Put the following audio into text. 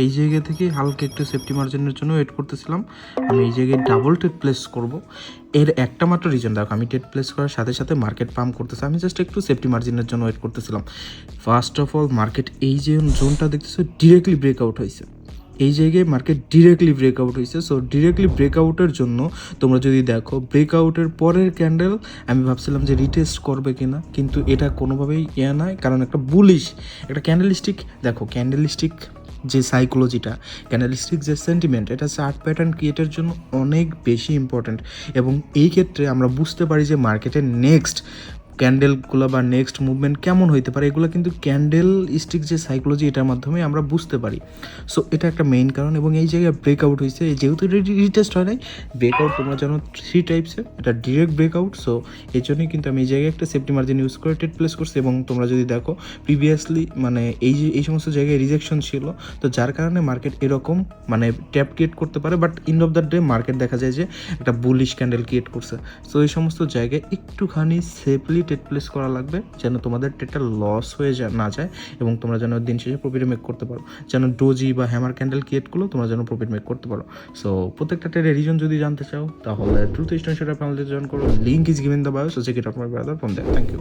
এই জায়গা থেকে হালকা একটু সেফটি মার্জিনের জন্য ওয়েট করতেছিলাম। আমি এই জায়গায় ডাবল টেট প্লেস করব, এর একটা মাত্র রিজন দেখো, আমি টেট প্লেস করার সাথে সাথে মার্কেট পাম্প করতেছে, আমি জাস্ট একটু সেফটি মার্জিনের জন্য ওয়েট করতেছিলাম। ফার্স্ট অফ অল মার্কেট এই যে জোনটা দেখতেছো ডিরেক্টলি ব্রেকআউট হয়েছে, এই জায়গায় মার্কেট ডিরেক্টলি ব্রেকআউট হয়েছে। সো ডিরেক্টলি ব্রেকআউটের জন্য তোমরা যদি দেখো ব্রেকআউটের পরের ক্যান্ডেল আমি ভাবছিলাম যে রিটেস্ট করবে কিনা, কিন্তু এটা কোনোভাবেই নয়, কারণ একটা বুলিশ একটা ক্যান্ডেলস্টিক, দেখো ক্যান্ডেলস্টিক যে সাইকোলজিটা, ক্যান্ডেলস্টিক যে সেন্টিমেন্ট, এটা চার্ট প্যাটার্ন ক্রিয়েটের জন্য অনেক বেশি ইম্পর্ট্যান্ট। এবং এই ক্ষেত্রে আমরা বুঝতে পারি যে মার্কেটের নেক্সট ক্যান্ডেলগুলো বা নেক্সট মুভমেন্ট কেমন হইতে পারে, এগুলো কিন্তু ক্যান্ডেল স্টিক যে সাইকোলজি এটার মাধ্যমে আমরা বুঝতে পারি। সো এটা একটা মেইন কারণ। এবং এই জায়গায় ব্রেকআউট হয়েছে, যেহেতু রিটেস্ট হয় নাই, ব্রেকআউট তোমরা জানো 3 টাইপসের, এটা ডিরেক্ট ব্রেকআউট। সো এই জন্যই কিন্তু আমি এই জায়গায় একটা সেফটি মার্জিন ইউজ করে টেট প্লেস করছি। এবং তোমরা যদি দেখো প্রিভিয়াসলি মানে এই সমস্ত জায়গায় রিজেকশন ছিল, তো যার কারণে মার্কেট এরকম মানে ট্যাপ ক্রিয়েট করতে পারে, but end of the day market দেখা যায় যে একটা বুলিশ ক্যান্ডেল ক্রিয়েট করছে। সো এই সমস্ত জায়গায় একটুখানি সেফলি টেট প্লেস করা লাগবে, যেন তোমাদের টেটটা লস হয়ে না যায় এবং তোমরা যেন দিন শেষে প্রফিট মেক করতে পারো, যেন ডোজি বা হ্যামার ক্যান্ডেল ক্রিয়েটগুলো তোমরা যেন প্রফিট মেক করতে পারো। সো প্রত্যেকটা ট্রেডের রিজন যদি জানতে চাও তাহলে ট্রুথ স্টোন সেটা আপনাদের জয়েন করো, link is given the bio, so check it out my brother from that. Thank you.